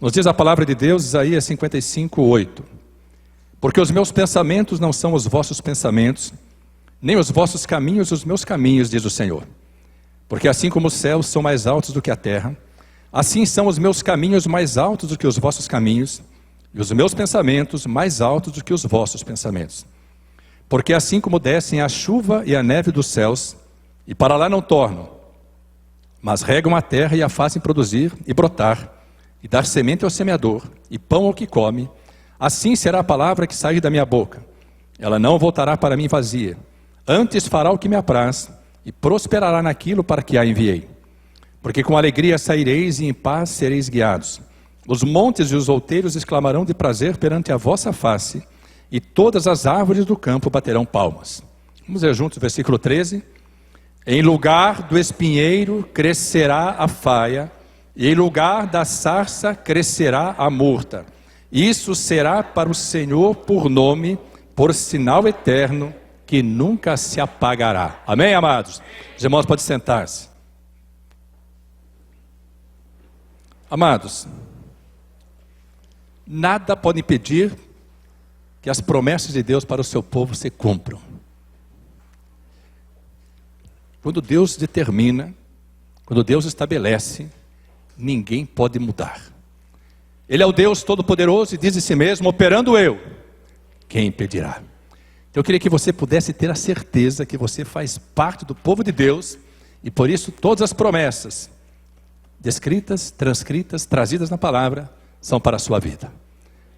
Nos diz a palavra de Deus, Isaías 55:8. Porque os meus pensamentos não são os vossos pensamentos, nem os vossos caminhos os meus caminhos, diz o Senhor. Porque assim como os céus são mais altos do que a terra, assim são os meus caminhos mais altos do que os vossos caminhos, e os meus pensamentos mais altos do que os vossos pensamentos. Porque assim como descem a chuva e a neve dos céus, e para lá não tornam, mas regam a terra e a fazem produzir e brotar, e dar semente ao semeador, e pão ao que come, assim será a palavra que sair da minha boca. Ela não voltará para mim vazia, antes fará o que me apraz, e prosperará naquilo para que a enviei. Porque com alegria saireis e em paz sereis guiados. Os montes e os outeiros exclamarão de prazer perante a vossa face, e todas as árvores do campo baterão palmas. Vamos ler juntos o versículo 13. Em lugar do espinheiro crescerá a faia, e em lugar da sarça crescerá a murta. Isso será para o Senhor por nome, por sinal eterno, que nunca se apagará. Amém, amados? Os irmãos podem sentar-se. Amados, nada pode impedir que as promessas de Deus para o seu povo se cumpram. Quando Deus determina, quando Deus estabelece, ninguém pode mudar. Ele é o Deus Todo-Poderoso e diz de si mesmo: operando eu, quem impedirá? Então eu queria que você pudesse ter a certeza que você faz parte do povo de Deus, e por isso todas as promessas descritas, transcritas, trazidas na palavra, são para a sua vida.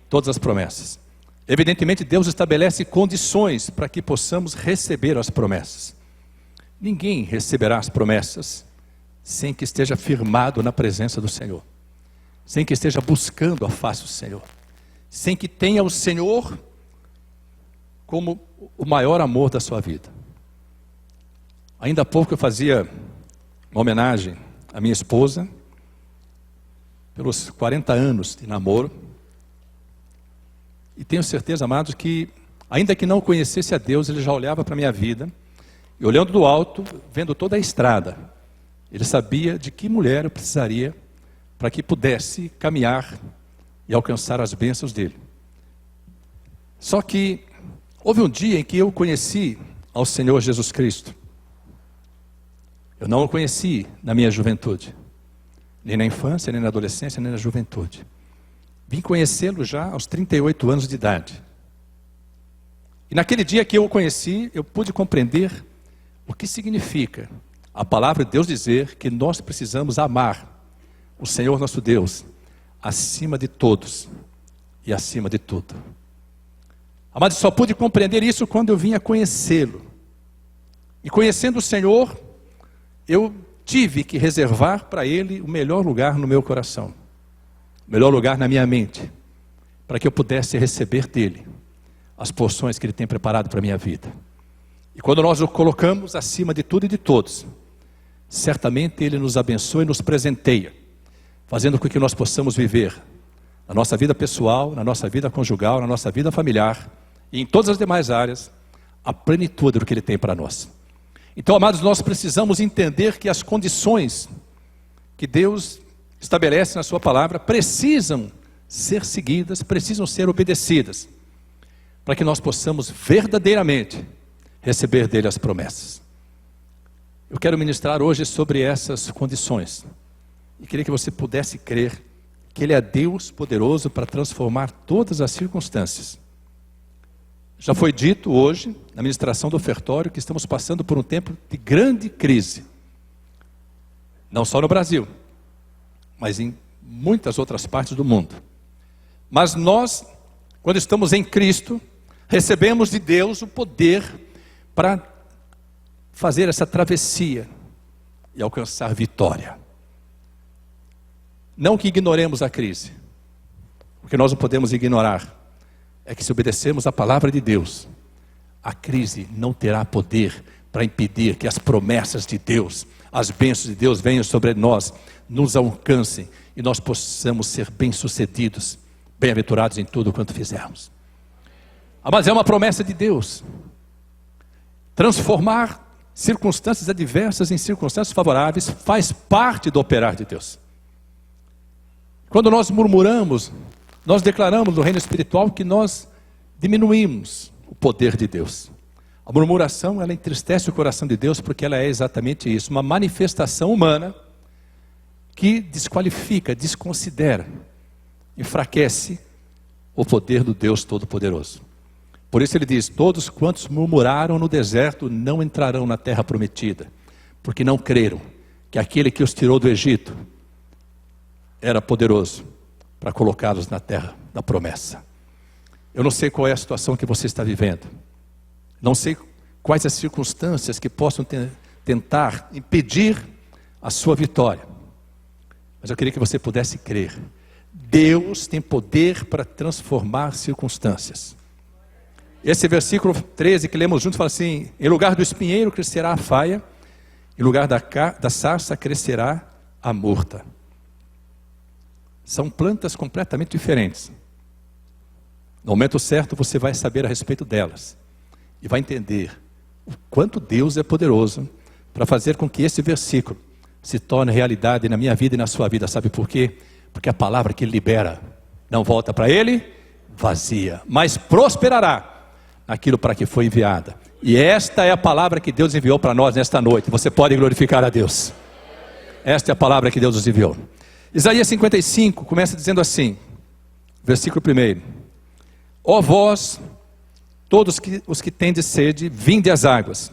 Todas as promessas. Evidentemente Deus estabelece condições para que possamos receber as promessas. Ninguém receberá as promessas sem que esteja firmado na presença do Senhor, sem que esteja buscando a face do Senhor, sem que tenha o Senhor como o maior amor da sua vida. Ainda há pouco eu fazia uma homenagem à minha esposa, pelos 40 anos de namoro, e tenho certeza, amados, que ainda que não conhecesse a Deus, ele já olhava para a minha vida, e olhando do alto, vendo toda a estrada, ele sabia de que mulher eu precisaria para que pudesse caminhar e alcançar as bênçãos dele. Só que houve um dia em que eu conheci ao Senhor Jesus Cristo. Eu não o conheci na minha juventude, nem na infância, nem na adolescência, nem na juventude. Vim conhecê-lo já aos 38 anos de idade. E naquele dia que eu o conheci, eu pude compreender o que significa a palavra de Deus dizer que nós precisamos amar o Senhor nosso Deus acima de todos e acima de tudo. Amados, só pude compreender isso quando eu vim a conhecê-lo. E conhecendo o Senhor, eu tive que reservar para Ele o melhor lugar no meu coração, o melhor lugar na minha mente, para que eu pudesse receber dEle as porções que Ele tem preparado para a minha vida. E quando nós o colocamos acima de tudo e de todos, certamente Ele nos abençoa e nos presenteia, fazendo com que nós possamos viver na nossa vida pessoal, na nossa vida conjugal, na nossa vida familiar e em todas as demais áreas, a plenitude do que Ele tem para nós. Então, amados, nós precisamos entender que as condições que Deus estabelece na sua palavra precisam ser seguidas, precisam ser obedecidas, para que nós possamos verdadeiramente receber dele as promessas. Eu quero ministrar hoje sobre essas condições, e queria que você pudesse crer que Ele é Deus poderoso para transformar todas as circunstâncias. Já foi dito hoje, na ministração do ofertório, que estamos passando por um tempo de grande crise. Não só no Brasil, mas em muitas outras partes do mundo. Mas nós, quando estamos em Cristo, recebemos de Deus o poder para fazer essa travessia e alcançar vitória. Não que ignoremos a crise. O que nós não podemos ignorar é que se obedecermos a palavra de Deus, a crise não terá poder para impedir que as promessas de Deus, as bênçãos de Deus venham sobre nós, nos alcancem e nós possamos ser bem-sucedidos, bem-aventurados em tudo quanto fizermos. Mas é uma promessa de Deus. Transformar circunstâncias adversas em circunstâncias favoráveis faz parte do operar de Deus. Quando nós murmuramos, nós declaramos no reino espiritual que nós diminuímos o poder de Deus. A murmuração, ela entristece o coração de Deus porque ela é exatamente isso, uma manifestação humana que desqualifica, desconsidera, enfraquece o poder do Deus Todo-Poderoso. Por isso ele diz, todos quantos murmuraram no deserto não entrarão na terra prometida, porque não creram que aquele que os tirou do Egito era poderoso para colocá-los na terra da promessa. Eu não sei qual é a situação que você está vivendo. Não sei quais as circunstâncias que possam tentar impedir a sua vitória. Mas eu queria que você pudesse crer. Deus tem poder para transformar circunstâncias. Esse versículo 13 que lemos juntos fala assim, em lugar do espinheiro crescerá a faia, em lugar da sarça crescerá a murta. São plantas completamente diferentes. No momento certo você vai saber a respeito delas. E vai entender o quanto Deus é poderoso para fazer com que esse versículo se torne realidade na minha vida e na sua vida. Sabe por quê? Porque a palavra que Ele libera não volta para Ele vazia, mas prosperará naquilo para que foi enviada. E esta é a palavra que Deus enviou para nós nesta noite. Você pode glorificar a Deus. Esta é a palavra que Deus nos enviou. Isaías 55 começa dizendo assim, versículo 1. Ó vós, todos os que tendes sede, vinde às águas.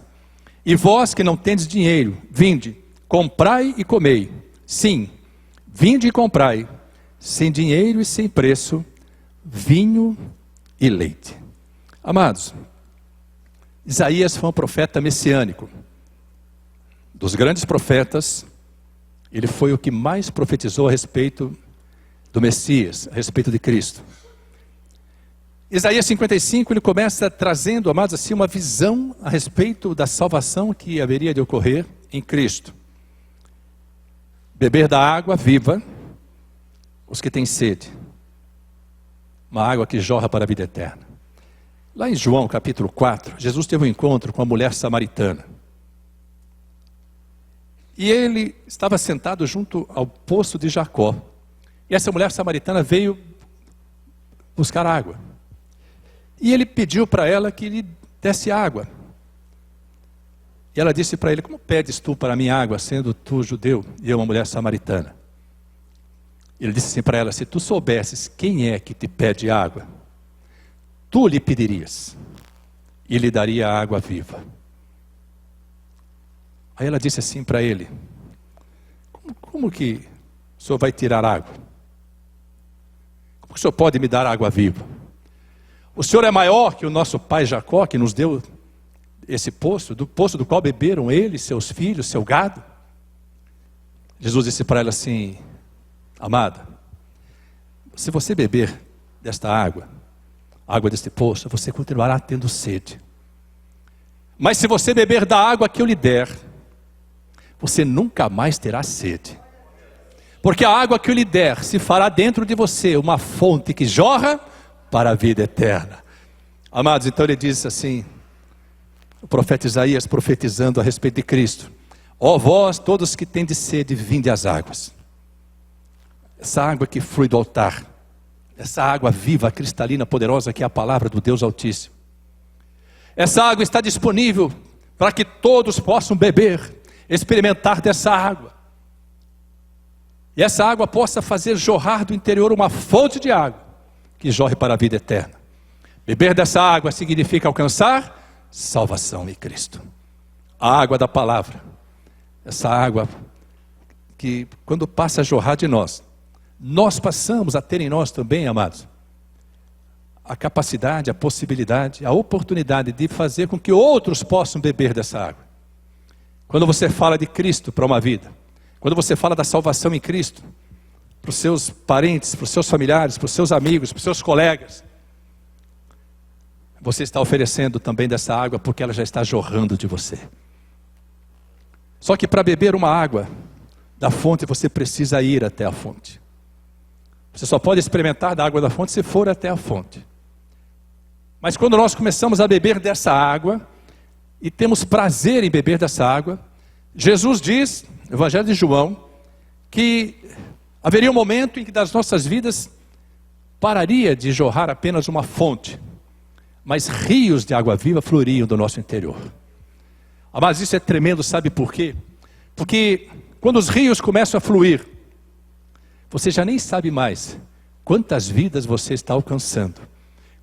E vós que não tendes dinheiro, vinde, comprai e comei. Sim, vinde e comprai, sem dinheiro e sem preço, vinho e leite. Amados, Isaías foi um profeta messiânico. Dos grandes profetas, ele foi o que mais profetizou a respeito do Messias, a respeito de Cristo. Isaías 55, ele começa trazendo, amados, assim, uma visão a respeito da salvação que haveria de ocorrer em Cristo. Beber da água viva, os que têm sede. Uma água que jorra para a vida eterna. Lá em João capítulo 4, Jesus teve um encontro com a mulher samaritana. E ele estava sentado junto ao poço de Jacó. E essa mulher samaritana veio buscar água. E ele pediu para ela que lhe desse água. E ela disse para ele, como pedes tu para mim água, sendo tu judeu e eu uma mulher samaritana? Ele disse assim para ela, se tu soubesses quem é que te pede água, tu lhe pedirias e lhe daria a água viva. Aí ela disse assim para ele, como que o senhor vai tirar água? Como que o senhor pode me dar água viva? O senhor é maior que o nosso pai Jacó, que nos deu esse poço, do poço do qual beberam ele, seus filhos, seu gado? Jesus disse para ela assim, amada, se você beber desta água, água deste poço, você continuará tendo sede. Mas se você beber da água que eu lhe der, você nunca mais terá sede. Porque a água que eu lhe der se fará dentro de você uma fonte que jorra para a vida eterna. Amados, então ele diz assim, o profeta Isaías profetizando a respeito de Cristo. Ó vós, todos que tendes sede, vinde às águas. Essa água que flui do altar, essa água viva, cristalina, poderosa, que é a palavra do Deus Altíssimo. Essa água está disponível para que todos possam beber, experimentar dessa água. E essa água possa fazer jorrar do interior uma fonte de água, que jorre para a vida eterna. Beber dessa água significa alcançar salvação em Cristo. A água da palavra. Essa água que quando passa a jorrar de nós, nós passamos a ter em nós também, amados, a capacidade, a possibilidade, a oportunidade de fazer com que outros possam beber dessa água. Quando você fala de Cristo para uma vida, quando você fala da salvação em Cristo, para os seus parentes, para os seus familiares, para os seus amigos, para os seus colegas, você está oferecendo também dessa água porque ela já está jorrando de você. Só que para beber uma água da fonte, você precisa ir até a fonte. Você só pode experimentar da água da fonte se for até a fonte. Mas quando nós começamos a beber dessa água, e temos prazer em beber dessa água, Jesus diz, no Evangelho de João, que Haveria um momento em que das nossas vidas pararia de jorrar apenas uma fonte, mas rios de água viva fluiriam do nosso interior. Mas isso é tremendo, sabe por quê? Porque quando os rios começam a fluir, você já nem sabe mais quantas vidas você está alcançando,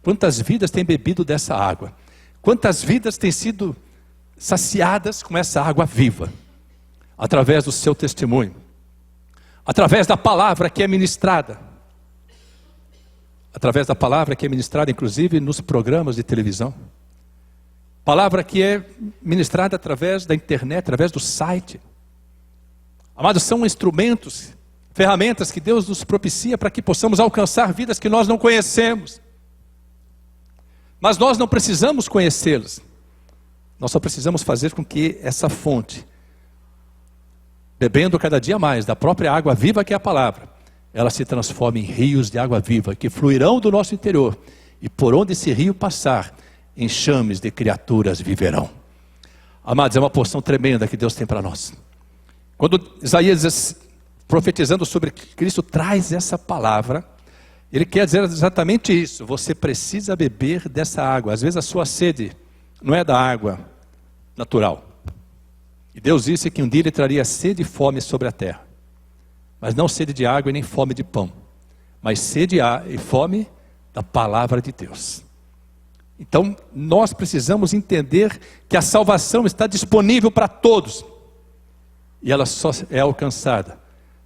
quantas vidas têm bebido dessa água, quantas vidas têm sido saciadas com essa água viva, através do seu testemunho, através da palavra que é ministrada, inclusive nos programas de televisão, palavra que é ministrada através da internet, através do site. Amados, são instrumentos, ferramentas que Deus nos propicia para que possamos alcançar vidas que nós não conhecemos. Mas nós não precisamos conhecê-las. Nós só precisamos fazer com que essa fonte, bebendo cada dia mais da própria água viva que é a palavra, ela se transforme em rios de água viva que fluirão do nosso interior, e por onde esse rio passar, enxames de criaturas viverão. Amados, é uma porção tremenda que Deus tem para nós. Quando Isaías, profetizando sobre Cristo, traz essa palavra, ele quer dizer exatamente isso. Você precisa beber dessa água. Às vezes a sua sede não é da água natural. E Deus disse que um dia Ele traria sede e fome sobre a terra. Mas não sede de água e nem fome de pão, mas sede e fome da palavra de Deus. Então nós precisamos entender que a salvação está disponível para todos. E ela só é alcançada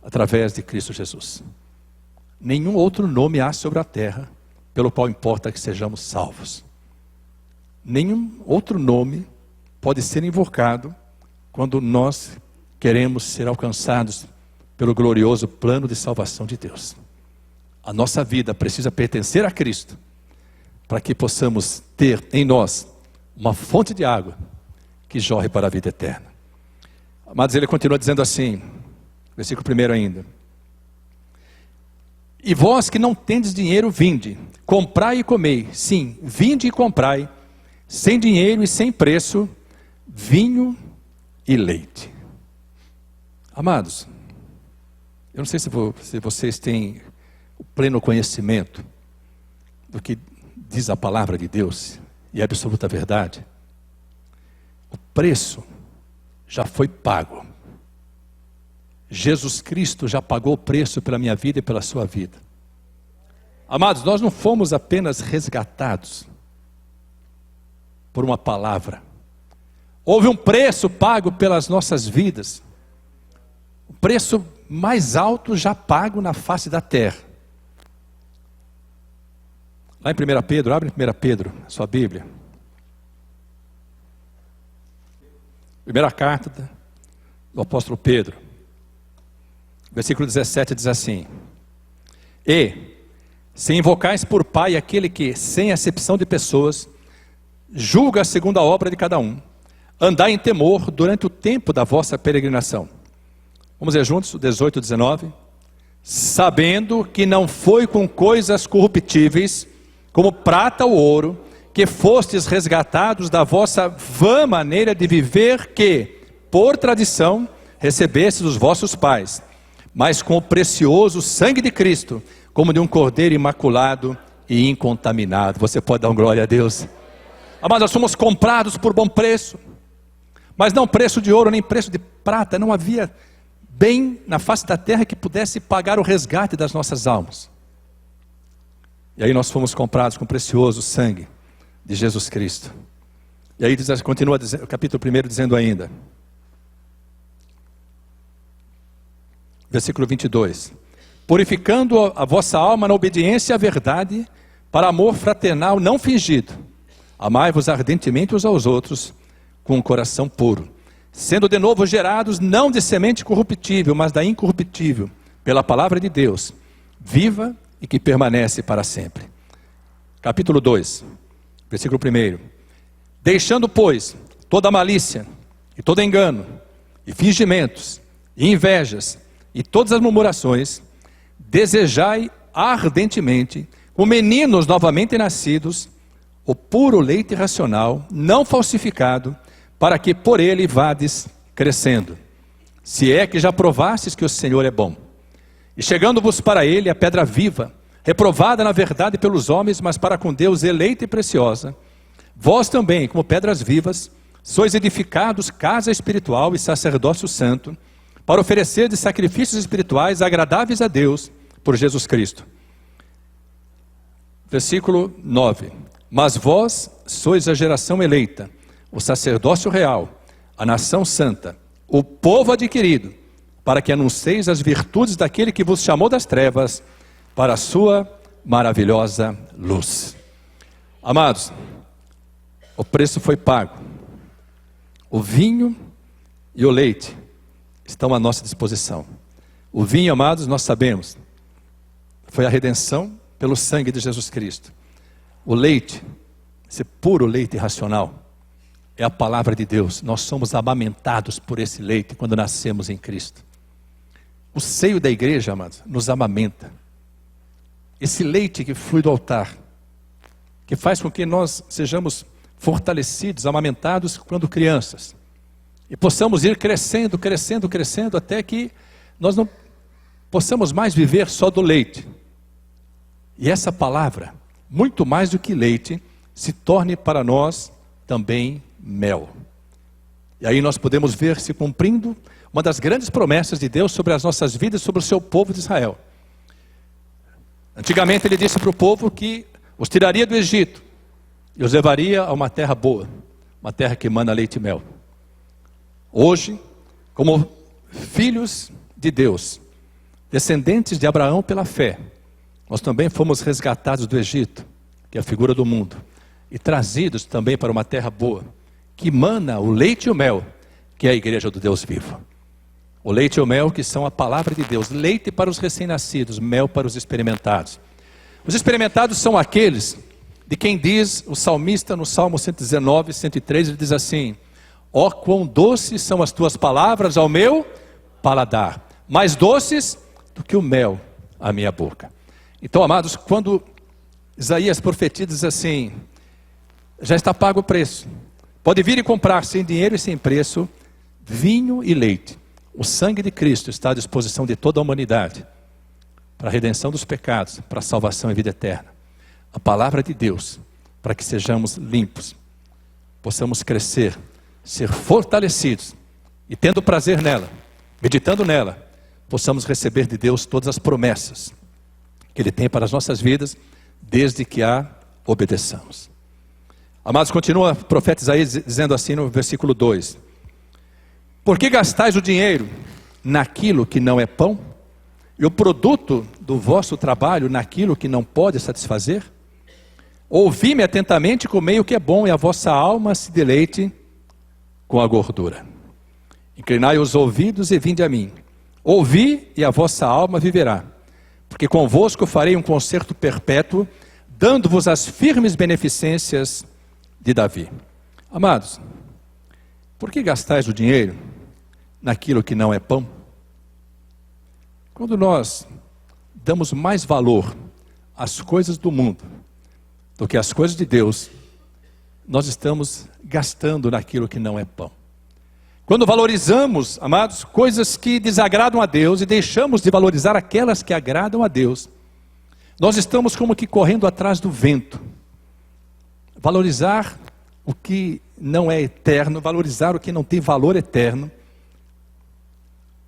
através de Cristo Jesus. Nenhum outro nome há sobre a terra pelo qual importa que sejamos salvos. Nenhum outro nome pode ser invocado quando nós queremos ser alcançados pelo glorioso plano de salvação de Deus. A nossa vida precisa pertencer a Cristo, para que possamos ter em nós uma fonte de água que jorre para a vida eterna. Mas ele continua dizendo assim, versículo 1 ainda: e vós que não tendes dinheiro, vinde, comprai e comei. Sim, vinde e comprai, sem dinheiro e sem preço, vinho e leite. Amados, eu não sei se vocês têm o pleno conhecimento do que diz a palavra de Deus, e é absoluta verdade. O preço já foi pago. Jesus Cristo já pagou o preço pela minha vida e pela sua vida. Amados, nós não fomos apenas resgatados por uma palavra. Houve um preço pago pelas nossas vidas. O preço mais alto já pago na face da terra. Lá em 1 Pedro, abre em 1 Pedro, a sua Bíblia. Primeira carta do apóstolo Pedro. Versículo 17 diz assim: e, se invocais por Pai aquele que, sem acepção de pessoas, julga segundo a obra de cada um, andai em temor durante o tempo da vossa peregrinação. Vamos ler juntos o 18 e 19. Sabendo que não foi com coisas corruptíveis, como prata ou ouro, que fostes resgatados da vossa vã maneira de viver que, por tradição, recebestes dos vossos pais, mas com o precioso sangue de Cristo, como de um cordeiro imaculado e incontaminado. Você pode dar uma glória a Deus? Mas nós somos comprados por bom preço, mas não preço de ouro nem preço de prata. Não havia bem na face da terra que pudesse pagar o resgate das nossas almas. E aí nós fomos comprados com o precioso sangue de Jesus Cristo. E aí continua o capítulo 1 dizendo ainda, versículo 22: purificando a vossa alma na obediência à verdade, para amor fraternal não fingido, amai-vos ardentemente uns aos outros, com um coração puro, sendo de novo gerados, não de semente corruptível, mas da incorruptível, pela palavra de Deus, viva e que permanece para sempre. Capítulo 2, versículo 1: deixando, pois, toda malícia, e todo engano, e fingimentos, e invejas, e todas as murmurações, desejai ardentemente, como meninos novamente nascidos, o puro leite racional, não falsificado, para que por ele vades crescendo, se é que já provastes que o Senhor é bom. E chegando-vos para ele a pedra viva, reprovada na verdade pelos homens, mas para com Deus eleita e preciosa, vós também, como pedras vivas, sois edificados casa espiritual e sacerdócio santo, para oferecer de sacrifícios espirituais agradáveis a Deus por Jesus Cristo. Versículo 9. Mas vós sois a geração eleita, o sacerdócio real, a nação santa, o povo adquirido, para que anuncieis as virtudes daquele que vos chamou das trevas para a sua maravilhosa luz. Amados, o preço foi pago. O vinho e o leite estão à nossa disposição. O vinho, amados, nós sabemos, foi a redenção pelo sangue de Jesus Cristo. O leite, esse puro leite racional, é a palavra de Deus. Nós somos amamentados por esse leite quando nascemos em Cristo. O seio da igreja, amados, nos amamenta. Esse leite que flui do altar, que faz com que nós sejamos fortalecidos, amamentados quando crianças. E possamos ir crescendo, crescendo, crescendo, até que nós não possamos mais viver só do leite. E essa palavra, muito mais do que leite, se torne para nós também mel. E aí nós podemos ver se cumprindo uma das grandes promessas de Deus sobre as nossas vidas, sobre o seu povo de Israel. Antigamente ele disse para o povo que os tiraria do Egito e os levaria a uma terra boa, uma terra que emana leite e mel. Hoje, como filhos de Deus, descendentes de Abraão pela fé, nós também fomos resgatados do Egito, que é a figura do mundo, e trazidos também para uma terra boa, que emana o leite e o mel, que é a igreja do Deus vivo. O leite e o mel que são a palavra de Deus, leite para os recém-nascidos, mel para os experimentados. Os experimentados são aqueles de quem diz o salmista no Salmo 119, 103, ele diz assim: ó, quão doces são as tuas palavras ao meu paladar, mais doces do que o mel à minha boca. Então, amados, quando Isaías profetiza, diz assim: já está pago o preço, pode vir e comprar sem dinheiro e sem preço vinho e leite. O sangue de Cristo está à disposição de toda a humanidade, para a redenção dos pecados, para a salvação e vida eterna. A palavra de Deus, para que sejamos limpos, possamos crescer, ser fortalecidos, e tendo prazer nela, meditando nela, possamos receber de Deus todas as promessas que Ele tem para as nossas vidas, desde que a obedeçamos. Amados, continua o profeta Isaías dizendo assim no versículo 2: por que gastais o dinheiro naquilo que não é pão, e o produto do vosso trabalho naquilo que não pode satisfazer? Ouvi-me atentamente e comei o que é bom, e a vossa alma se deleite com a gordura. Inclinai os ouvidos e vinde a mim. Ouvi, e a vossa alma viverá. Porque convosco farei um concerto perpétuo, dando-vos as firmes beneficências de Davi. Amados, por que gastais o dinheiro naquilo que não é pão? Quando nós damos mais valor às coisas do mundo do que às coisas de Deus, nós estamos gastando naquilo que não é pão. Quando valorizamos, amados, coisas que desagradam a Deus e deixamos de valorizar aquelas que agradam a Deus, nós estamos como que correndo atrás do vento. Valorizar o que não é eterno, valorizar o que não tem valor eterno,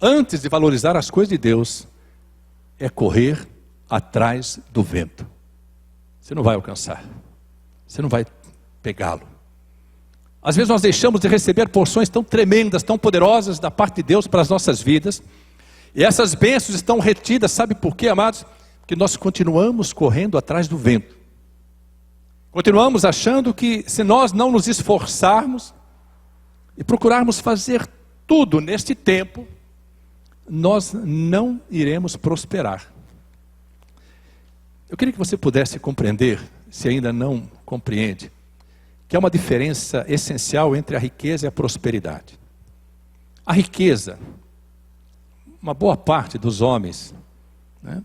antes de valorizar as coisas de Deus, é correr atrás do vento. Você não vai alcançar, você não vai pegá-lo. Às vezes nós deixamos de receber porções tão tremendas, tão poderosas da parte de Deus para as nossas vidas, e essas bênçãos estão retidas, sabe por quê, amados? Porque nós continuamos correndo atrás do vento. Continuamos achando que se nós não nos esforçarmos e procurarmos fazer tudo neste tempo, nós não iremos prosperar. Eu queria que você pudesse compreender, se ainda não compreende, que há uma diferença essencial entre a riqueza e a prosperidade. A riqueza, uma boa parte dos homens, né,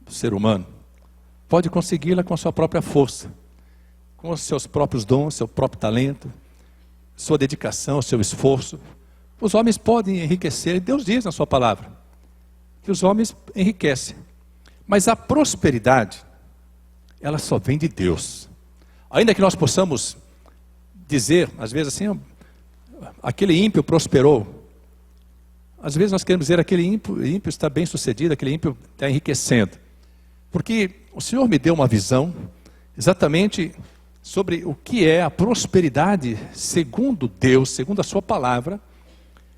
do ser humano, pode consegui-la com a sua própria força, com os seus próprios dons, seu próprio talento, sua dedicação, seu esforço. Os homens podem enriquecer, Deus diz na sua palavra, que os homens enriquecem. Mas a prosperidade, ela só vem de Deus. Ainda que nós possamos dizer, às vezes assim, aquele ímpio prosperou. Às vezes nós queremos dizer, aquele ímpio está bem sucedido, aquele ímpio está enriquecendo. Porque o Senhor me deu uma visão exatamente sobre o que é a prosperidade segundo Deus, segundo a sua palavra,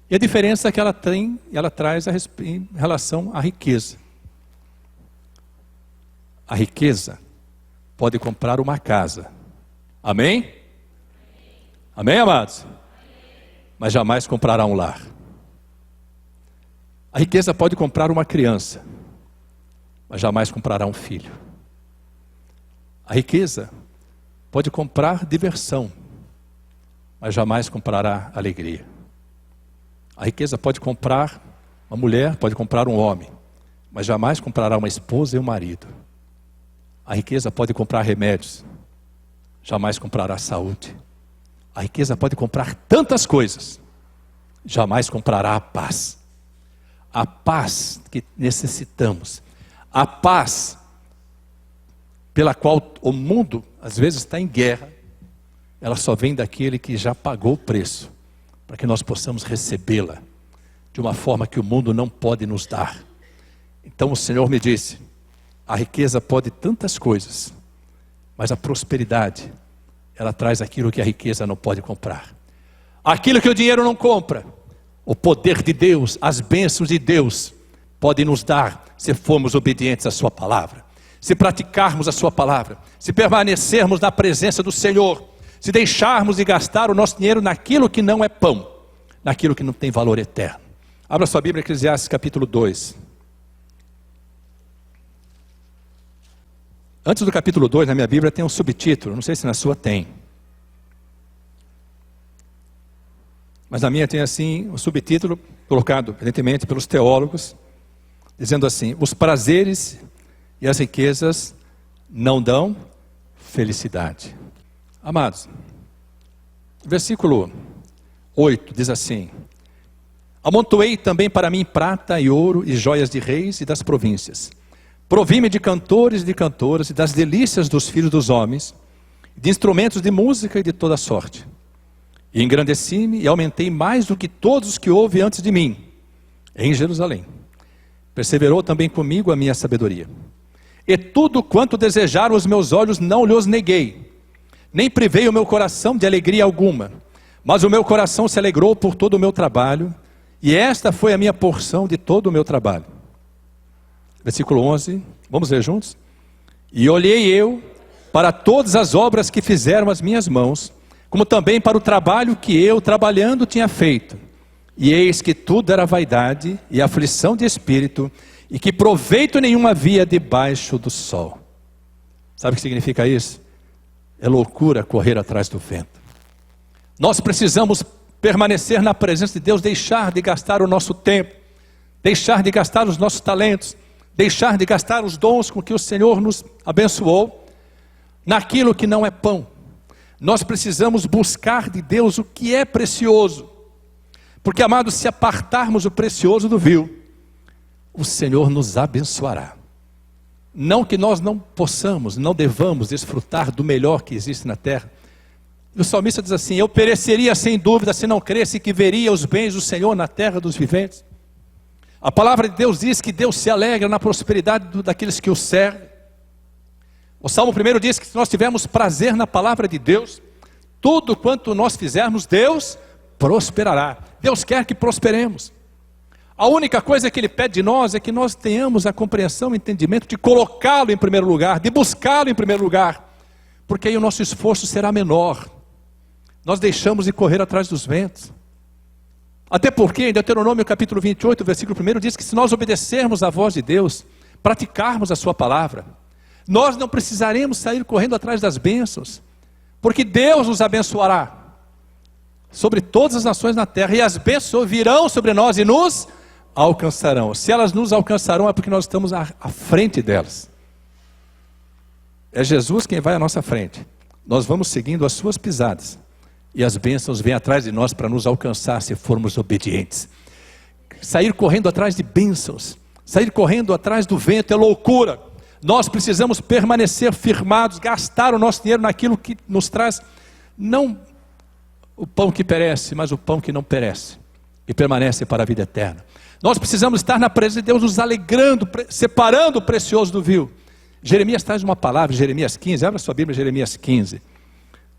e a diferença que ela tem, ela traz em relação à riqueza. A riqueza pode comprar uma casa. Amém? Amém, amados? Mas jamais comprará um lar. A riqueza pode comprar uma criança, mas jamais comprará um filho. A riqueza pode comprar diversão, mas jamais comprará alegria. A riqueza pode comprar uma mulher, pode comprar um homem, mas jamais comprará uma esposa e um marido. A riqueza pode comprar remédios, jamais comprará saúde. A riqueza pode comprar tantas coisas, jamais comprará a paz. A paz que necessitamos, a paz pela qual o mundo às vezes está em guerra, ela só vem daquele que já pagou o preço, para que nós possamos recebê-la de uma forma que o mundo não pode nos dar. Então o Senhor me disse, a riqueza pode tantas coisas, mas a prosperidade, ela traz aquilo que a riqueza não pode comprar. Aquilo que o dinheiro não compra, o poder de Deus, as bênçãos de Deus, podem nos dar, se formos obedientes à sua palavra. Se praticarmos a sua palavra, se permanecermos na presença do Senhor, se deixarmos de gastar o nosso dinheiro naquilo que não é pão, naquilo que não tem valor eterno. Abra sua Bíblia, Eclesiastes capítulo 2. Antes do capítulo 2, na minha Bíblia tem um subtítulo, não sei se na sua tem. Mas na minha tem assim, um subtítulo colocado, evidentemente, pelos teólogos, dizendo assim, os prazeres e as riquezas não dão felicidade. Amados, versículo 8 diz assim, amontoei também para mim prata e ouro e joias de reis e das províncias. Provi-me de cantores e de cantoras e das delícias dos filhos dos homens, de instrumentos de música e de toda sorte. E engrandeci-me e aumentei mais do que todos os que houve antes de mim, em Jerusalém. Perseverou também comigo a minha sabedoria. E tudo quanto desejaram os meus olhos não lhes neguei, nem privei o meu coração de alegria alguma, mas o meu coração se alegrou por todo o meu trabalho, e esta foi a minha porção de todo o meu trabalho. Versículo 11, vamos ler juntos? E olhei eu para todas as obras que fizeram as minhas mãos, como também para o trabalho que eu, trabalhando, tinha feito. E eis que tudo era vaidade e aflição de espírito, e que proveito nenhum havia debaixo do sol. Sabe o que significa isso? É loucura correr atrás do vento. Nós precisamos permanecer na presença de Deus, deixar de gastar o nosso tempo, deixar de gastar os nossos talentos, deixar de gastar os dons com que o Senhor nos abençoou, naquilo que não é pão. Nós precisamos buscar de Deus o que é precioso, porque, amados, se apartarmos o precioso do vil, o Senhor nos abençoará. Não que nós não possamos, não devamos desfrutar do melhor que existe na terra. O salmista diz assim, eu pereceria sem dúvida se não cresce que veria os bens do Senhor na terra dos viventes. A palavra de Deus diz que Deus se alegra na prosperidade daqueles que o servem. O Salmo 1 diz que se nós tivermos prazer na palavra de Deus, tudo quanto nós fizermos, Deus prosperará. Deus quer que prosperemos. A única coisa que Ele pede de nós é que nós tenhamos a compreensão e entendimento de colocá-lo em primeiro lugar, de buscá-lo em primeiro lugar, porque aí o nosso esforço será menor. Nós deixamos de correr atrás dos ventos. Até porque em Deuteronômio capítulo 28, versículo 1 diz que se nós obedecermos à voz de Deus, praticarmos a sua palavra, nós não precisaremos sair correndo atrás das bênçãos, porque Deus nos abençoará sobre todas as nações na terra, e as bênçãos virão sobre nós e nos alcançarão. Se elas nos alcançarão é porque nós estamos à frente delas. É Jesus quem vai à nossa frente. Nós vamos seguindo as suas pisadas, e as bênçãos vêm atrás de nós para nos alcançar se formos obedientes. Sair correndo atrás de bênçãos Sair correndo atrás do vento é loucura. Nós precisamos permanecer firmados, gastar o nosso dinheiro naquilo que nos traz, não o pão que perece, mas o pão que não perece e permanece para a vida eterna. Nós precisamos estar na presença de Deus, nos alegrando, separando o precioso do vil. Jeremias traz uma palavra, Jeremias 15, abra sua Bíblia, Jeremias 15.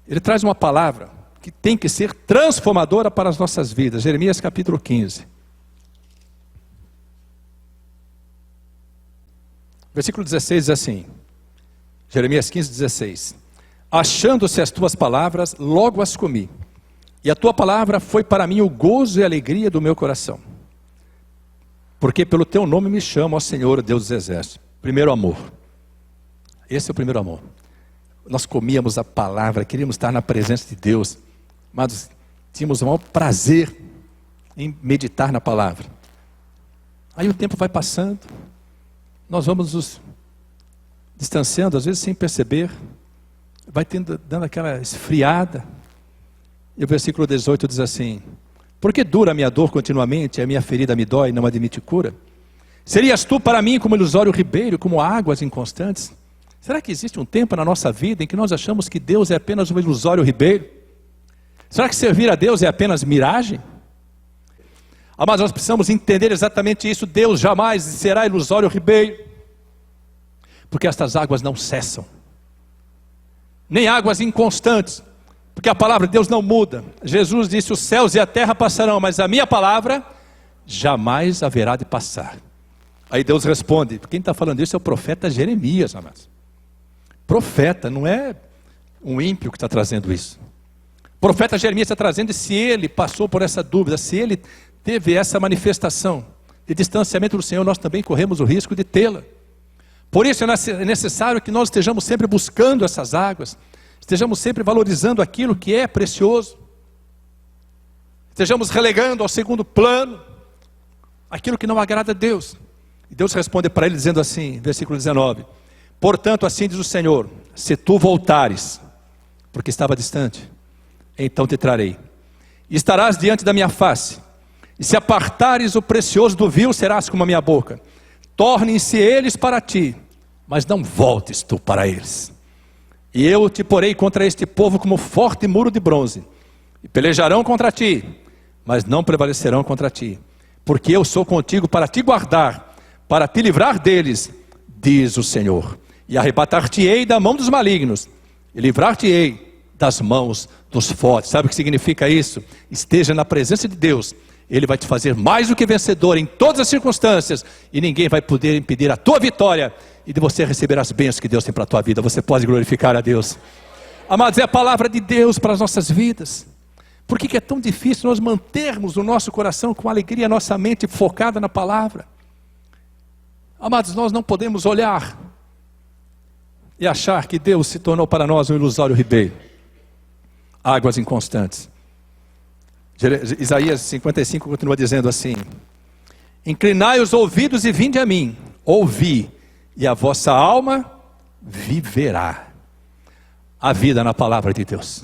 Ele traz uma palavra que tem que ser transformadora para as nossas vidas. Jeremias capítulo 15. Versículo 16 diz assim, Jeremias 15, 16. Achando-se as tuas palavras, logo as comi. E a tua palavra foi para mim o gozo e a alegria do meu coração. Porque pelo teu nome me chamo, ó Senhor, Deus dos exércitos. Primeiro amor. Esse é o primeiro amor. Nós comíamos a palavra, queríamos estar na presença de Deus. Mas tínhamos o maior prazer em meditar na palavra. Aí o tempo vai passando. Nós vamos nos distanciando, às vezes sem perceber. Vai dando aquela esfriada. E o versículo 18 diz assim: por que dura a minha dor continuamente, a minha ferida me dói e não admite cura? Serias tu para mim como ilusório ribeiro, como águas inconstantes? Será que existe um tempo na nossa vida em que nós achamos que Deus é apenas um ilusório ribeiro? Será que servir a Deus é apenas miragem? Mas nós precisamos entender exatamente isso. Deus jamais será ilusório ribeiro, porque estas águas não cessam, nem águas inconstantes, porque a palavra de Deus não muda. Jesus disse: os céus e a terra passarão, mas a minha palavra jamais haverá de passar. Aí Deus responde, quem está falando isso é o profeta Jeremias, amados. Profeta, não é um ímpio que está trazendo isso. O profeta Jeremias está trazendo, e se ele passou por essa dúvida, se ele teve essa manifestação de distanciamento do Senhor, nós também corremos o risco de tê-la. Por isso é necessário que nós estejamos sempre buscando essas águas, estejamos sempre valorizando aquilo que é precioso, estejamos relegando ao segundo plano aquilo que não agrada a Deus. E Deus responde para ele dizendo assim, versículo 19: portanto assim diz o Senhor, se tu voltares, porque estava distante, então te trarei, e estarás diante da minha face, e se apartares o precioso do vil, serás como a minha boca. Tornem-se eles para ti, mas não voltes tu para eles. E eu te porei contra este povo como forte muro de bronze, e pelejarão contra ti, mas não prevalecerão contra ti, porque eu sou contigo para te guardar, para te livrar deles, diz o Senhor. E arrebatar-te-ei da mão dos malignos, e livrar-te-ei das mãos dos fortes. Sabe o que significa isso? Esteja na presença de Deus, Ele vai te fazer mais do que vencedor em todas as circunstâncias, e ninguém vai poder impedir a tua vitória, e de você receber as bênçãos que Deus tem para a tua vida. Você pode glorificar a Deus. Amados, é a palavra de Deus para as nossas vidas. Por que é tão difícil nós mantermos o nosso coração com alegria, a nossa mente focada na palavra? Amados, nós não podemos olhar e achar que Deus se tornou para nós um ilusório ribeiro, águas inconstantes. Isaías 55 continua dizendo assim: inclinai os ouvidos e vinde a mim, ouvi, e a vossa alma viverá. A vida na palavra de Deus.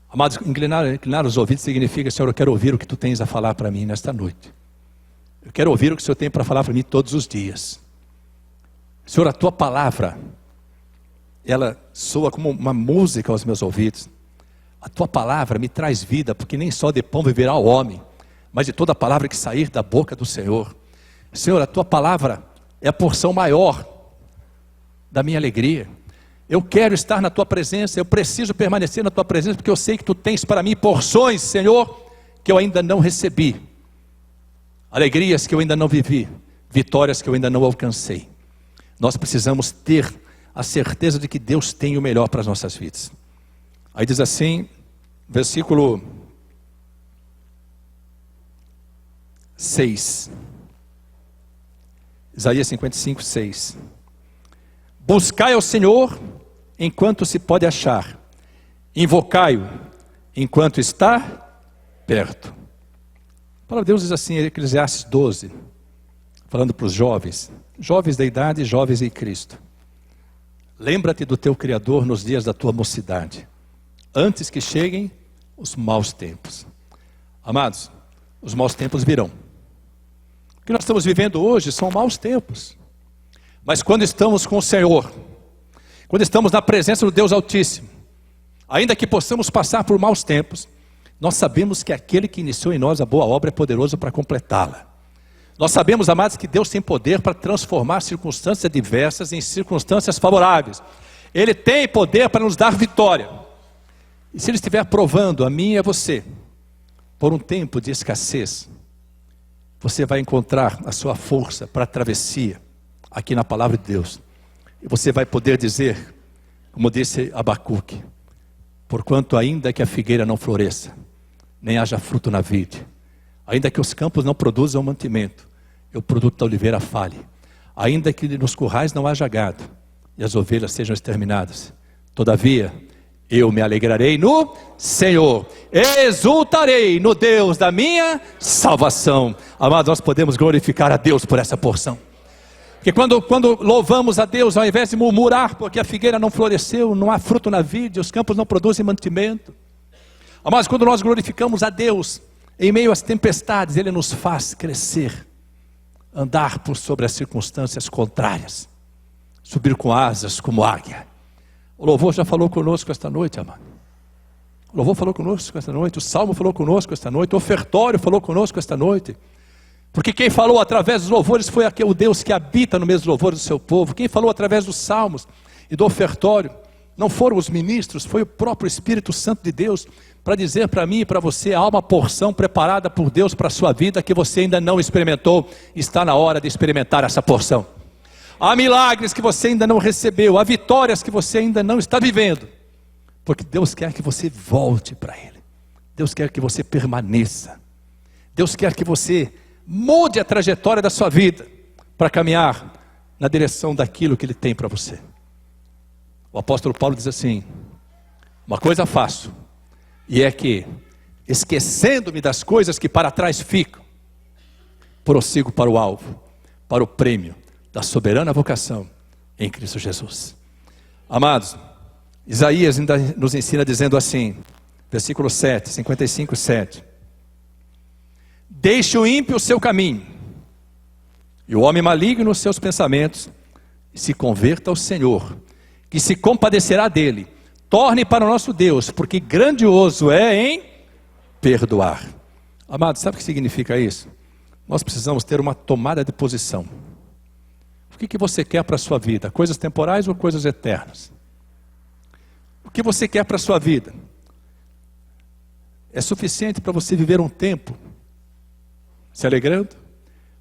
Amados, inclinar os ouvidos significa: Senhor, eu quero ouvir o que tu tens a falar para mim nesta noite. Eu quero ouvir o que o Senhor tem para falar para mim todos os dias. Senhor, a tua palavra, ela soa como uma música aos meus ouvidos. A tua palavra me traz vida, porque nem só de pão viverá o homem, mas de toda a palavra que sair da boca do Senhor. Senhor, a tua palavra é a porção maior da minha alegria. Eu quero estar na tua presença, eu preciso permanecer na tua presença, porque eu sei que tu tens para mim porções, Senhor, que eu ainda não recebi, alegrias que eu ainda não vivi, vitórias que eu ainda não alcancei. Nós precisamos ter a certeza de que Deus tem o melhor para as nossas vidas. Aí diz assim, versículo 6, Isaías 55, 6. Buscai ao Senhor enquanto se pode achar, invocai-o enquanto está perto. A palavra de Deus diz assim, Eclesiastes 12, falando para os jovens, jovens da idade, jovens em Cristo: lembra-te do teu Criador nos dias da tua mocidade, antes que cheguem os maus tempos. Amados, os maus tempos virão. que nós estamos vivendo hoje são maus tempos. Mas quando estamos com o Senhor, quando estamos na presença do Deus Altíssimo, ainda que possamos passar por maus tempos, nós sabemos que aquele que iniciou em nós a boa obra é poderoso para completá-la. Nós sabemos, amados, que Deus tem poder para transformar circunstâncias adversas em circunstâncias favoráveis. Ele tem poder para nos dar vitória. E se Ele estiver provando a mim e a você, por um tempo de escassez, você vai encontrar a sua força para a travessia, aqui na palavra de Deus. E você vai poder dizer, como disse Abacuque: porquanto ainda que a figueira não floresça, nem haja fruto na vide, ainda que os campos não produzam mantimento, e o produto da oliveira fale, ainda que nos currais não haja gado, e as ovelhas sejam exterminadas, todavia eu me alegrarei no Senhor, exultarei no Deus da minha salvação. Amados, nós podemos glorificar a Deus por essa porção. Porque quando louvamos a Deus, ao invés de murmurar porque a figueira não floresceu, não há fruto na vide, os campos não produzem mantimento. Mas quando nós glorificamos a Deus, em meio às tempestades, Ele nos faz crescer, andar por sobre as circunstâncias contrárias, subir com asas como águia. O louvor já falou conosco esta noite, amado. O louvor falou conosco esta noite, o salmo falou conosco esta noite, o ofertório falou conosco esta noite. Porque quem falou através dos louvores foi o Deus que habita no meio dos louvores do seu povo. Quem falou através dos salmos e do ofertório não foram os ministros, foi o próprio Espírito Santo de Deus, para dizer para mim e para você: há uma porção preparada por Deus para a sua vida que você ainda não experimentou, está na hora de experimentar essa porção. Há milagres que você ainda não recebeu, há vitórias que você ainda não está vivendo, porque Deus quer que você volte para Ele, Deus quer que você permaneça, Deus quer que você mude a trajetória da sua vida para caminhar na direção daquilo que Ele tem para você. O apóstolo Paulo diz assim: uma coisa faço, e é que, esquecendo-me das coisas que para trás ficam, prossigo para o alvo, para o prêmio da soberana vocação em Cristo Jesus. Amados, Isaías ainda nos ensina dizendo assim, versículo 7, 55, 7. Deixe o ímpio o seu caminho, e o homem maligno os seus pensamentos, e se converta ao Senhor, que se compadecerá dele. Torne para o nosso Deus, porque grandioso é em perdoar. Amados, sabe o que significa isso? Nós precisamos ter uma tomada de posição. O que você quer para a sua vida? Coisas temporais ou coisas eternas? O que você quer para a sua vida? É suficiente para você viver um tempo se alegrando?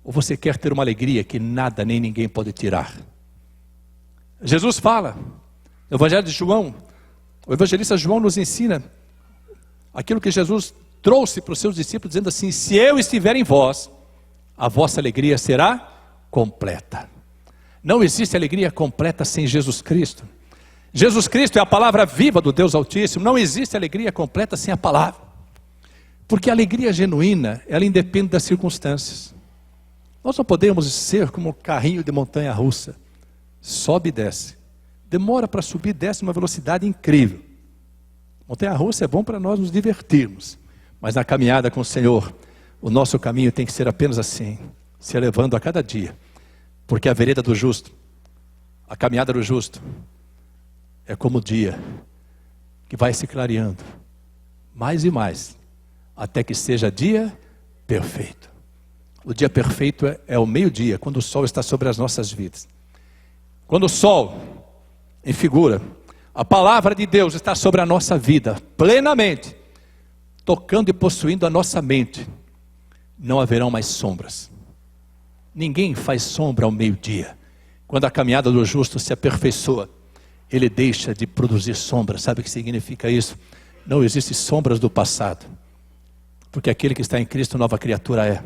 Ou você quer ter uma alegria que nada nem ninguém pode tirar? Jesus fala, no Evangelho de João, o evangelista João nos ensina aquilo que Jesus trouxe para os seus discípulos, dizendo assim: se eu estiver em vós, a vossa alegria será completa. Não existe alegria completa sem Jesus Cristo. Jesus Cristo é a palavra viva do Deus Altíssimo. Não existe alegria completa sem a palavra. Porque a alegria genuína, ela independe das circunstâncias. Nós não podemos ser como um carrinho de montanha-russa. Sobe e desce. Demora para subir e desce uma velocidade incrível. Montanha-russa é bom para nós nos divertirmos. Mas na caminhada com o Senhor, o nosso caminho tem que ser apenas assim, se elevando a cada dia. Porque a vereda do justo, a caminhada do justo, é como o dia que vai se clareando mais e mais, até que seja dia perfeito. O dia perfeito é o meio-dia, quando o sol está sobre as nossas vidas. Quando o sol, em figura, a palavra de Deus está sobre a nossa vida, plenamente, tocando e possuindo a nossa mente, não haverão mais sombras. Ninguém faz sombra ao meio-dia. Quando a caminhada do justo se aperfeiçoa, ele deixa de produzir sombras. Sabe o que significa isso? Não existem sombras do passado, porque aquele que está em Cristo, nova criatura é.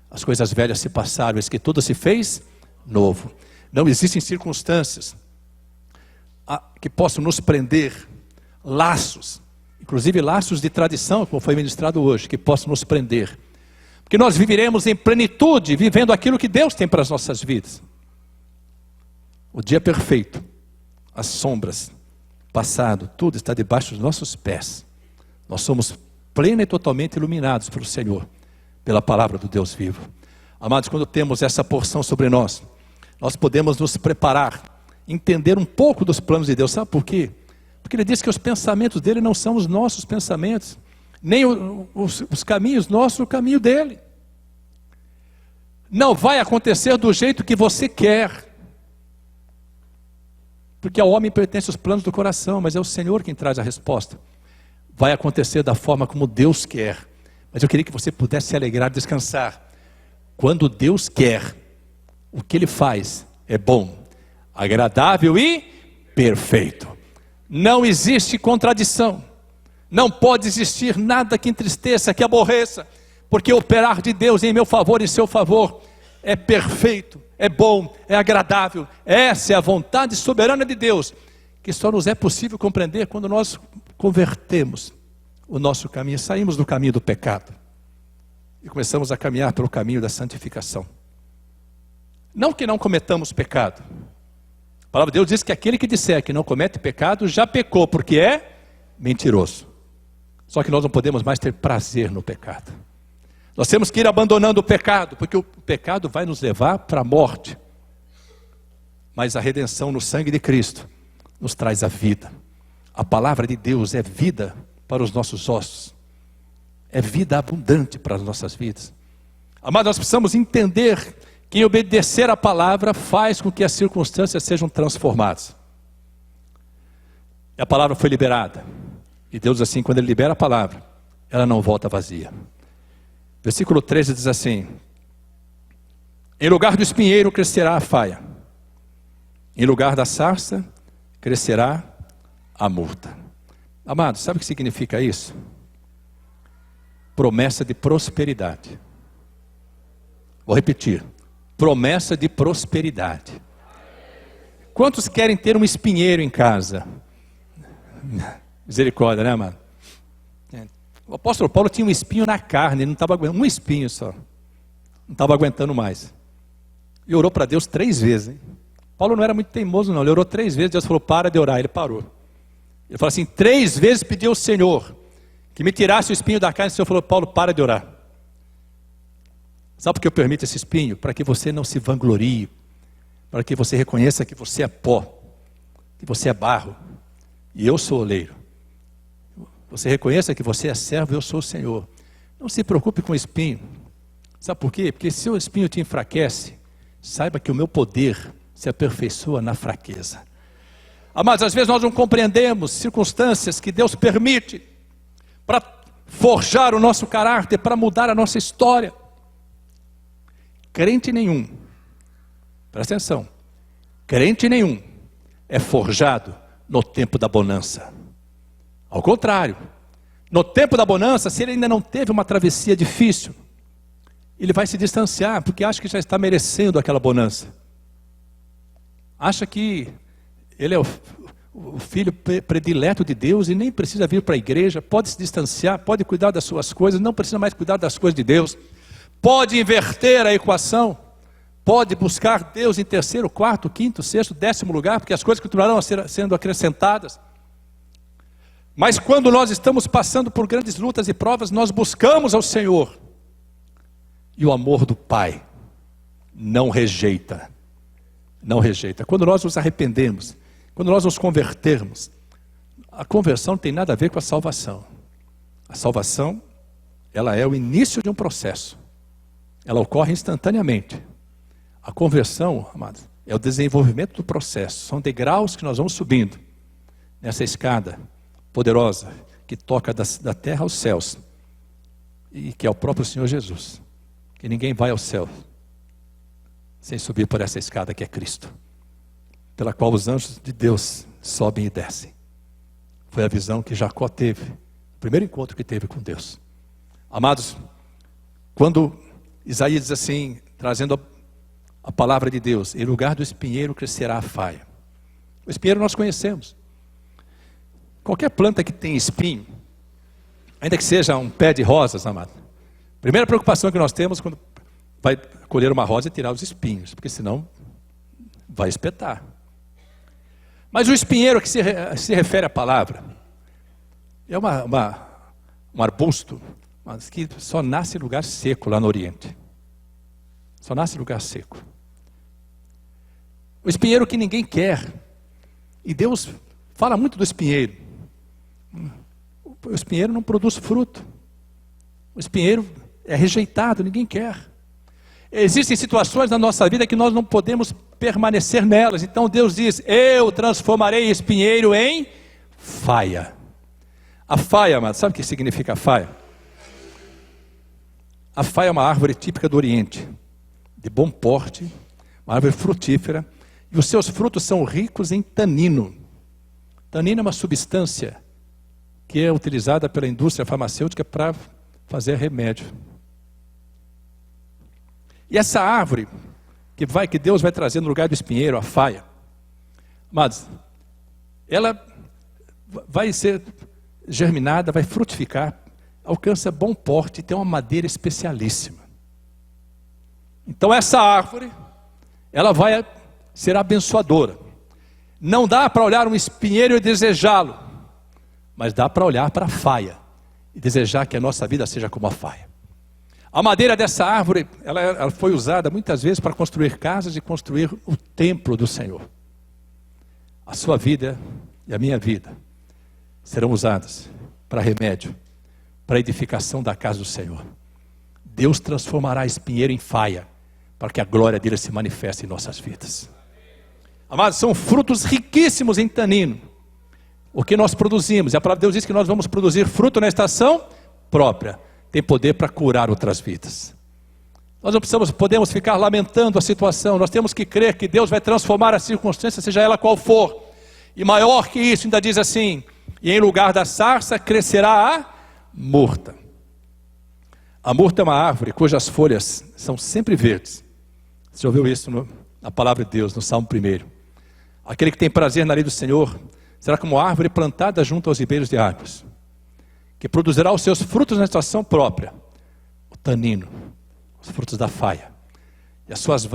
As coisas velhas se passaram, eis que tudo se fez novo. Não existem circunstâncias que possam nos prender, laços, inclusive laços de tradição, como foi ministrado hoje, que possam nos prender. Porque nós viveremos em plenitude, vivendo aquilo que Deus tem para as nossas vidas. O dia perfeito, as sombras, passado, tudo está debaixo dos nossos pés. Nós somos plena e totalmente iluminados pelo Senhor, pela palavra do Deus vivo. Amados, quando temos essa porção sobre nós, nós podemos nos preparar, entender um pouco dos planos de Deus. Sabe por quê? Porque Ele diz que os pensamentos dEle não são os nossos pensamentos, nem os caminhos nossos, o caminho dEle. Não vai acontecer do jeito que você quer, porque ao homem pertence os planos do coração, mas é o Senhor quem traz a resposta. Vai acontecer da forma como Deus quer, mas eu queria que você pudesse se alegrar, descansar. Quando Deus quer, o que Ele faz é bom, agradável e perfeito. Não existe contradição, não pode existir nada que entristeça, que aborreça, porque o operar de Deus em meu favor e em seu favor é perfeito, é bom, é agradável. Essa é a vontade soberana de Deus, que só nos é possível compreender quando nós convertemos o nosso caminho, saímos do caminho do pecado e começamos a caminhar pelo caminho da santificação. Não que não cometamos pecado. A palavra de Deus diz que aquele que disser que não comete pecado já pecou, porque é mentiroso. Só que nós não podemos mais ter prazer no pecado. Nós temos que ir abandonando o pecado, porque o pecado vai nos levar para a morte. Mas a redenção no sangue de Cristo nos traz a vida. A palavra de Deus é vida para os nossos ossos. É vida abundante para as nossas vidas. Amados, nós precisamos entender que em obedecer a palavra faz com que as circunstâncias sejam transformadas. E a palavra foi liberada. E Deus assim, quando Ele libera a palavra, ela não volta vazia. Versículo 13 diz assim: em lugar do espinheiro crescerá a faia, em lugar da sarça crescerá a murta. Amados, sabe o que significa isso? Promessa de prosperidade. Vou repetir: promessa de prosperidade. Quantos querem ter um espinheiro em casa? Misericórdia, né, amado? O apóstolo Paulo tinha um espinho na carne, ele não estava aguentando, um espinho só, não estava aguentando mais. E orou para Deus 3 vezes. Hein? Paulo não era muito teimoso não, ele orou 3 vezes, Deus falou: para de orar, ele parou. Ele falou assim: 3 vezes pediu ao Senhor que me tirasse o espinho da carne, o Senhor falou: Paulo, para de orar. Sabe por que eu permito esse espinho? Para que você não se vanglorie, para que você reconheça que você é pó, que você é barro, e eu sou oleiro. Você reconheça que você é servo e eu sou o Senhor. Não se preocupe com o espinho. Sabe por quê? Porque se o espinho te enfraquece, saiba que o meu poder se aperfeiçoa na fraqueza. Amados, às vezes nós não compreendemos circunstâncias que Deus permite para forjar o nosso caráter, para mudar a nossa história. Crente nenhum, presta atenção, crente nenhum é forjado no tempo da bonança. Ao contrário, no tempo da bonança, se ele ainda não teve uma travessia difícil, ele vai se distanciar, porque acha que já está merecendo aquela bonança. Acha que ele é o filho predileto de Deus e nem precisa vir para a igreja, pode se distanciar, pode cuidar das suas coisas, não precisa mais cuidar das coisas de Deus. Pode inverter a equação, pode buscar Deus em 3º, 4º, 5º, 6º, 10º lugar, porque as coisas continuarão sendo acrescentadas. Mas quando nós estamos passando por grandes lutas e provas, nós buscamos ao Senhor. E o amor do Pai não rejeita. Não rejeita. Quando nós nos arrependemos, quando nós nos convertermos, a conversão não tem nada a ver com a salvação. A salvação, ela é o início de um processo. Ela ocorre instantaneamente. A conversão, amados, é o desenvolvimento do processo. São degraus que nós vamos subindo nessa escada poderosa que toca da terra aos céus, e que é o próprio Senhor Jesus. Que ninguém vai ao céu sem subir por essa escada que é Cristo, pela qual os anjos de Deus sobem e descem. Foi a visão que Jacó teve, o primeiro encontro que teve com Deus. Amados, quando Isaías diz assim, trazendo a palavra de Deus: em lugar do espinheiro crescerá a faia. O espinheiro nós conhecemos. Qualquer planta que tem espinho, ainda que seja um pé de rosas, amado, primeira preocupação que nós temos quando vai colher uma rosa é tirar os espinhos, porque senão vai espetar. Mas o espinheiro que se refere à palavra é um arbusto, mas que só nasce em lugar seco lá no Oriente. Só nasce em lugar seco. O espinheiro que ninguém quer. E Deus fala muito do espinheiro. O espinheiro não produz fruto. O espinheiro é rejeitado, ninguém quer. Existem situações na nossa vida que nós não podemos permanecer nelas. Então Deus diz: eu transformarei espinheiro em faia. A faia, amado, sabe o que significa faia? A faia é uma árvore típica do Oriente, de bom porte, uma árvore frutífera, e os seus frutos são ricos em tanino. Tanino é uma substância que é utilizada pela indústria farmacêutica para fazer remédio. E essa árvore que Deus vai trazer no lugar do espinheiro, a faia, amados, ela vai ser germinada, vai frutificar, alcança bom porte e tem uma madeira especialíssima. Então essa árvore, ela vai ser abençoadora. Não dá para olhar um espinheiro e desejá-lo, mas dá para olhar para a faia e desejar que a nossa vida seja como a faia. A madeira dessa árvore, ela foi usada muitas vezes para construir casas e construir o templo do Senhor. A sua vida e a minha vida serão usadas para remédio, para edificação da casa do Senhor. Deus transformará espinheiro em faia, para que a glória dele se manifeste em nossas vidas. Amados, são frutos riquíssimos em tanino. O que nós produzimos, e a palavra de Deus diz que nós vamos produzir fruto na estação própria. Tem poder para curar outras vidas. Nós não podemos ficar lamentando a situação. Nós temos que crer que Deus vai transformar a circunstância, seja ela qual for. E maior que isso, ainda diz assim: e em lugar da sarça crescerá a murta. A murta é uma árvore cujas folhas são sempre verdes. Você já ouviu isso na palavra de Deus, no Salmo 1. Aquele que tem prazer na lei do Senhor será como árvore plantada junto aos ribeiros de águas, que produzirá os seus frutos na estação própria, o tanino, os frutos da faia. E as suas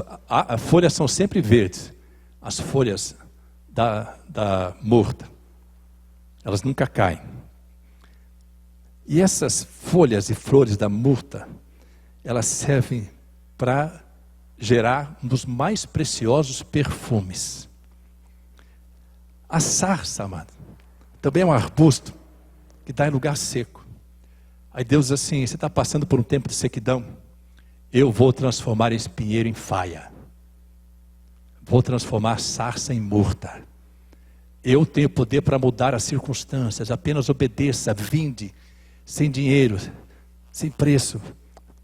folhas são sempre verdes, as folhas da murta, elas nunca caem. E essas folhas e flores da murta, elas servem para gerar um dos mais preciosos perfumes. A sarça, amado, também é um arbusto que dá em lugar seco. Aí Deus diz assim: você está passando por um tempo de sequidão, eu vou transformar espinheiro em faia. Vou transformar a sarça em murta. Eu tenho poder para mudar as circunstâncias. Apenas obedeça, vinde, sem dinheiro, sem preço.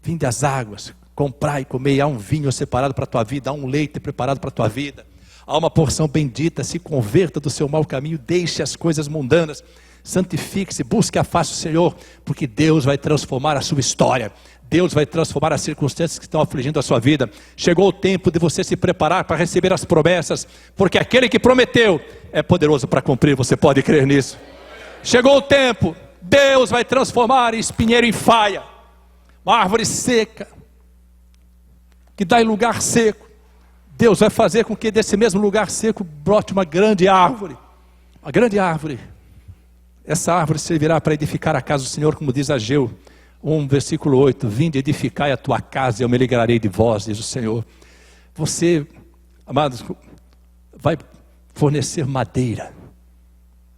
Vinde às águas, comprai e comei. Há um vinho separado para a tua vida, há um leite preparado para a tua vida. Há uma porção bendita, se converta do seu mau caminho, deixe as coisas mundanas, santifique-se, busque a face do Senhor, porque Deus vai transformar a sua história. Deus vai transformar as circunstâncias que estão afligindo a sua vida. Chegou o tempo de você se preparar para receber as promessas, porque aquele que prometeu é poderoso para cumprir. Você pode crer nisso? Chegou o tempo, Deus vai transformar espinheiro em faia, uma árvore seca que dá em lugar seco. Deus vai fazer com que desse mesmo lugar seco brote uma grande árvore. Uma grande árvore. Essa árvore servirá para edificar a casa do Senhor, como diz Ageu 1, versículo 8. Vinde, edificai a tua casa, e eu me alegrarei de vós, diz o Senhor. Você, amados, vai fornecer madeira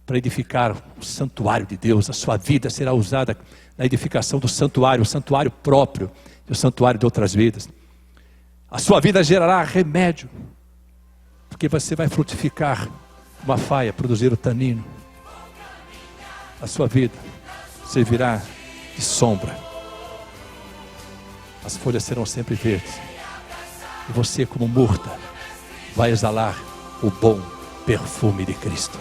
para edificar o santuário de Deus. A sua vida será usada na edificação do santuário, o santuário próprio e o santuário de outras vidas. A sua vida gerará remédio, porque você vai frutificar uma faia, produzir o tanino. A sua vida servirá de sombra. As folhas serão sempre verdes. E você, como murta, vai exalar o bom perfume de Cristo.